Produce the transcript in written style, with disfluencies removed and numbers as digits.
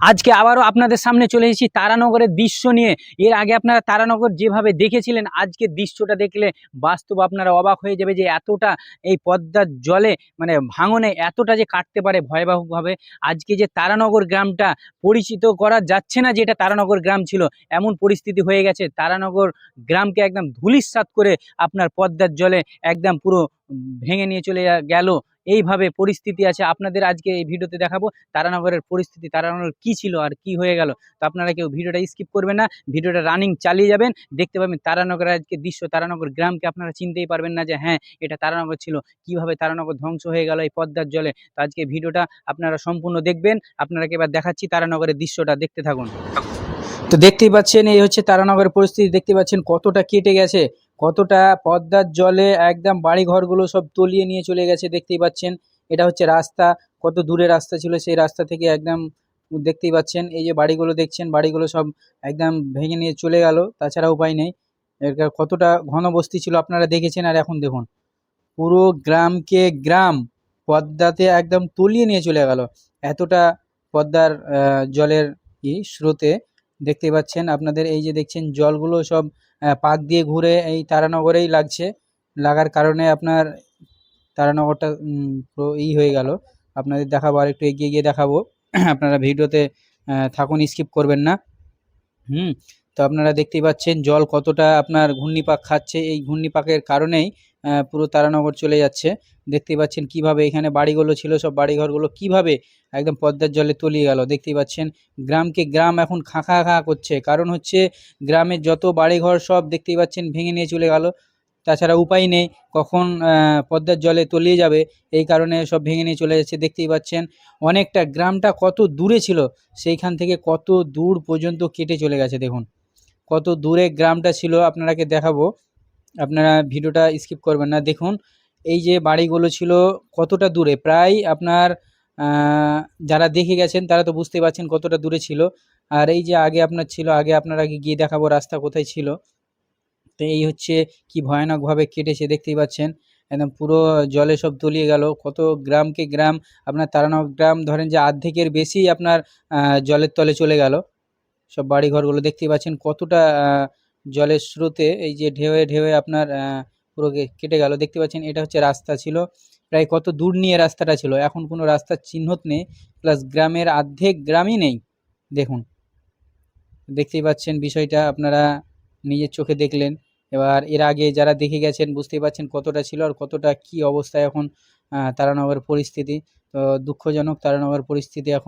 আজকে আবারও আপনাদের সামনে চলে এসেছি তারানগরের দৃশ্য নিয়ে। এর আগে আপনারা তারানগর যেভাবে দেখেছিলেন, আজকের দৃশ্যটা দেখলে বাস্তব আপনারা অবাক হয়ে যাবে যে এতটা এই পদ্মার জলে মানে ভাঙনে এতটা যে কাটতে পারে ভয়াবহভাবে। আজকে যে তারানগর গ্রামটা পরিচিত করা যাচ্ছে না যে এটা তারানগর গ্রাম ছিল, এমন পরিস্থিতি হয়ে গেছে। তারানগর গ্রামকে একদম ধূলিসাৎ করে আপনার পদ্মার জলে একদম পুরো ভেঙে নিয়ে চলে গেল। এইভাবে পরিস্থিতি আছে। আপনাদের আজকে এই ভিডিওতে দেখাবো তারানগরের পরিস্থিতি, তারানগর কি ছিল আর কি হয়ে গেল। তো আপনারা কেউ ভিডিওটা স্কিপ করবেন না, ভিডিওটা রানিং চালিয়ে যাবেন, দেখতে পাবেন তারানগরের আজকে দৃশ্য। তারানগর গ্রামকে আপনারা চিনতেই পারবেন না যে হ্যাঁ এটা তারানগর ছিল, কিভাবে তারানগর ধ্বংস হয়ে গেল এই পদ্মার জলে। তো আজকে ভিডিওটা আপনারা সম্পূর্ণ দেখবেন। আপনারাকে এবার দেখাচ্ছি তারানগরের দৃশ্যটা, দেখতে থাকুন। তো দেখতেই পাচ্ছেন এই হচ্ছে তারানগরের পরিস্থিতি। দেখতে পাচ্ছেন কতটা কেটে গেছে, কতটা পদ্মার জলে একদম বাড়ি ঘরগুলো সব তলিয়ে নিয়ে চলে গেছে। দেখতেই পাচ্ছেন এটা হচ্ছে রাস্তা, কত দূরে রাস্তা ছিল, সেই রাস্তা থেকে একদম দেখতেই পাচ্ছেন এই যে বাড়িগুলো দেখছেন, বাড়িগুলো সব একদম ভেঙে নিয়ে চলে গেল, তাছাড়া উপায় নেই। এর কতটা ঘনবস্তি ছিল আপনারা দেখেছেন, আর এখন দেখুন পুরো গ্রামকে গ্রাম পদ্মাতে একদম তলিয়ে নিয়ে চলে গেল। এতটা পদ্মার জলের স্রোতে দেখতে পাচ্ছেন আপনাদের এই যে দেখছেন জলগুলো সব পাক দিয়ে ঘুরে এই তারানগরেই লাগছে, লাগার কারণে আপনার তারানগরটা পুরো হয়ে গেল। আপনাদের দেখাবো, আর একটু এগিয়ে গিয়ে দেখাবো। আপনারা ভিডিওতে থাকুন, স্কিপ করবেন না। তো আপনারা দেখতেই পাচ্ছেন জল কতটা আপনার ঘূর্ণিপাক খাচ্ছে, এই ঘূর্ণিপাকের কারণেই পুরো তারানগর চলে যাচ্ছে। দেখতেই পাচ্ছেন কিভাবে এখানে বাড়িগুলো ছিল, সব বাড়িঘরগুলো কিভাবে একদম পদ্মার জলে তলিয়ে গেল। দেখতেই পাচ্ছেন গ্রামকে গ্রাম এখন খাঁ খাঁ খাঁ করছে, কারণ হচ্ছে গ্রামের যত বাড়িঘর সব দেখতেই পাচ্ছেন ভেঙে নিয়ে চলে গেল। তাছাড়া উপায় নেই, কখন পদ্মার জলে তলিয়ে যাবে, এই কারণে সব ভেঙে নিয়ে চলে যাচ্ছে। দেখতেই পাচ্ছেন অনেকটা গ্রামটা কত দূরে ছিল, সেইখান থেকে কত দূর পর্যন্ত কেটে চলে গেছে। দেখুন কত দূরে গ্রামটা ছিল, আপনারাকে দেখাবো, আপনারা ভিডিওটা স্কিপ করবেন না। দেখুন এই যে বাড়িগুলো ছিল কতটা দূরে, প্রায় আপনার যারা দেখে গেছেন তারা তো বুঝতে পারছেন কতটা দূরে ছিল। আর এই যে আগে আপনার ছিল, আগে আপনারা গিয়ে দেখাবো রাস্তা কোথায় ছিল। তো এই হচ্ছে কি ভয়ানকভাবে কেটেছে, দেখতেই পাচ্ছেন একদম পুরো জলে সব তলিয়ে গেল। কত গ্রামকে গ্রাম আপনার তারানগর গ্রাম ধরেন যে অর্ধেকের বেশি আপনার জলের তলে চলে গেল। সব বাড়িঘরগুলো দেখতেই পাচ্ছেন কতটা জলের স্রোতে এই যে ঢেউয়ে ঢেউয়ে আপনার পুরো কেটে গেল। দেখতে পাচ্ছেন এটা হচ্ছে রাস্তা ছিল, প্রায় কত দূর নিয়ে রাস্তাটা ছিল, এখন কোনো রাস্তার চিহ্নত নেই, প্লাস গ্রামের অর্ধেক গ্রামই নেই। দেখুন দেখতেই পাচ্ছেন বিষয়টা, আপনারা নিজের চোখে দেখলেন। এবার এর আগে যারা দেখে গেছেন বুঝতেই পারছেন কতটা ছিল আর কতটা কি অবস্থায় এখন তারানগরের পরিস্থিতি। তো দুঃখজনক তারানগরের পরিস্থিতি এখন।